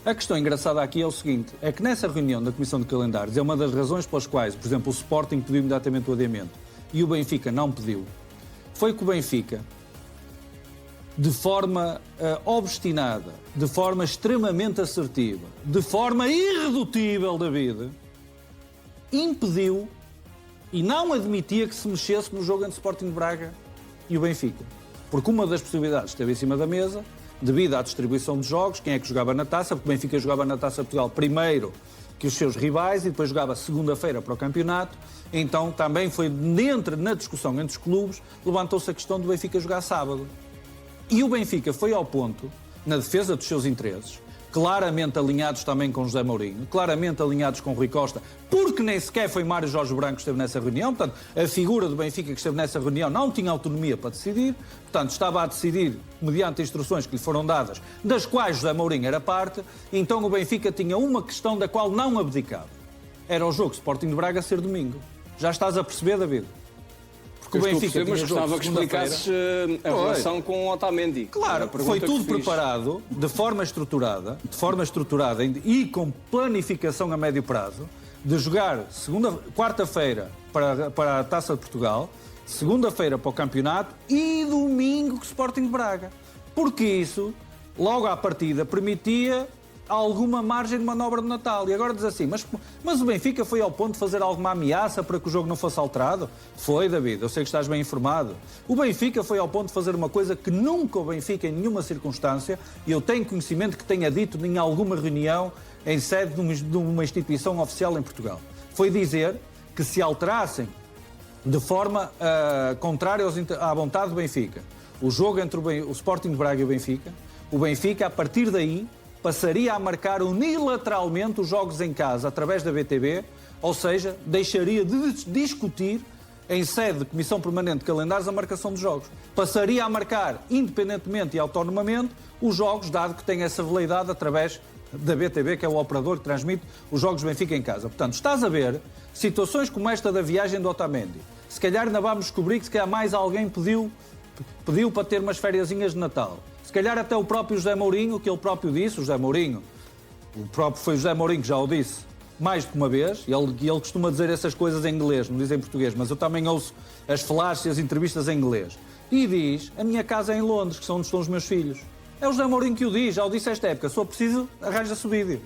A questão engraçada aqui é o seguinte, é que nessa reunião da Comissão de Calendários é uma das razões pelas quais, por exemplo, o Sporting pediu imediatamente o adiamento e o Benfica não pediu, foi que o Benfica, de forma obstinada, de forma extremamente assertiva, de forma irredutível, David, impediu e não admitia que se mexesse no jogo entre Sporting de Braga e o Benfica. Porque uma das possibilidades esteve em cima da mesa, devido à distribuição de jogos, quem é que jogava na Taça, porque o Benfica jogava na Taça de Portugal primeiro que os seus rivais e depois jogava segunda-feira para o campeonato. Então também foi na discussão entre os clubes, levantou-se a questão do Benfica jogar sábado. E o Benfica foi ao ponto, na defesa dos seus interesses, claramente alinhados também com José Mourinho, claramente alinhados com Rui Costa, porque nem sequer foi Mário Jorge Branco que esteve nessa reunião, portanto, a figura do Benfica que esteve nessa reunião não tinha autonomia para decidir, portanto, estava a decidir mediante instruções que lhe foram dadas, das quais José Mourinho era parte, então o Benfica tinha uma questão da qual não abdicava. Era o jogo Sporting de Braga ser domingo. Já estás a perceber, David? Porque o Benfica mas gostava que explicasses a relação com o Otamendi. Claro, foi tudo preparado de forma estruturada e com planificação a médio prazo, de jogar quarta-feira para a Taça de Portugal, segunda-feira para o campeonato e domingo com o Sporting de Braga. Porque isso, logo à partida, permitia alguma margem de manobra de Natal. E agora diz assim, mas o Benfica foi ao ponto de fazer alguma ameaça para que o jogo não fosse alterado? Foi, David, eu sei que estás bem informado. O Benfica foi ao ponto de fazer uma coisa que nunca o Benfica, em nenhuma circunstância, e eu tenho conhecimento que tenha dito em alguma reunião em sede de uma instituição oficial em Portugal. Foi dizer que se alterassem de forma contrária à vontade do Benfica o jogo entre o Sporting de Braga e o Benfica, a partir daí, passaria a marcar unilateralmente os jogos em casa através da BTB, ou seja, deixaria de discutir em sede de Comissão Permanente de Calendários a marcação dos jogos. Passaria a marcar independentemente e autonomamente os jogos, dado que tem essa veleidade através da BTB, que é o operador que transmite os jogos do Benfica em casa. Portanto, estás a ver situações como esta da viagem do Otamendi. Se calhar ainda vamos descobrir que se calhar mais alguém pediu para ter umas fériasinhas de Natal. Se calhar até o próprio José Mourinho, que ele próprio disse, foi o José Mourinho que já o disse mais de uma vez, e ele costuma dizer essas coisas em inglês, não diz em português, mas eu também ouço as flashes e as entrevistas em inglês. E diz, a minha casa é em Londres, que é onde estão os meus filhos. É o José Mourinho que o diz, já o disse esta época, se for preciso, arranja-se o vídeo.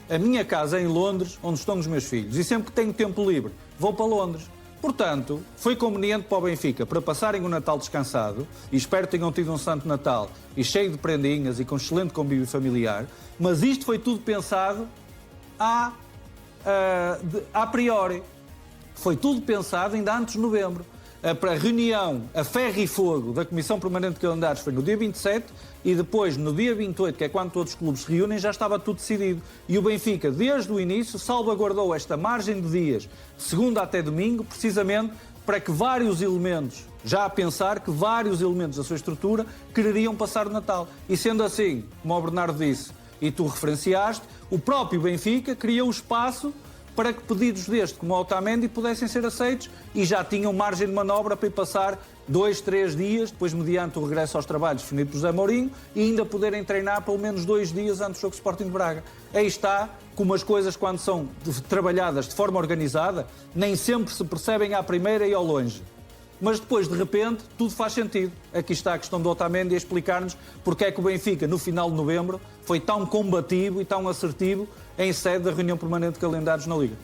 A minha casa é em Londres, onde estão os meus filhos, e sempre que tenho tempo livre, vou para Londres. Portanto, foi conveniente para o Benfica, para passarem o Natal descansado, e espero que tenham tido um santo Natal e cheio de prendinhas e com excelente convívio familiar, mas isto foi tudo pensado a priori. Foi tudo pensado ainda antes de novembro. A reunião a ferro e fogo da Comissão Permanente de Calendários foi no dia 27 e depois, no dia 28, que é quando todos os clubes se reúnem, já estava tudo decidido. E o Benfica, desde o início, salvaguardou esta margem de dias, de segunda até domingo, precisamente para que vários elementos, já a pensar que vários elementos da sua estrutura quereriam passar o Natal. E sendo assim, como o Bernardo disse e tu referenciaste, o próprio Benfica criou espaço para que pedidos deste, como o Otamendi, pudessem ser aceitos e já tinham margem de manobra para ir passar 2, 3 dias, depois mediante o regresso aos trabalhos definido por José Mourinho, e ainda poderem treinar pelo menos 2 dias antes do jogo Sporting de Braga. Aí está como as coisas, quando são trabalhadas de forma organizada, nem sempre se percebem à primeira e ao longe. Mas depois, de repente, tudo faz sentido. Aqui está a questão do Otamendi a explicar-nos porque é que o Benfica, no final de novembro, foi tão combativo e tão assertivo em sede da reunião permanente de calendários na Liga.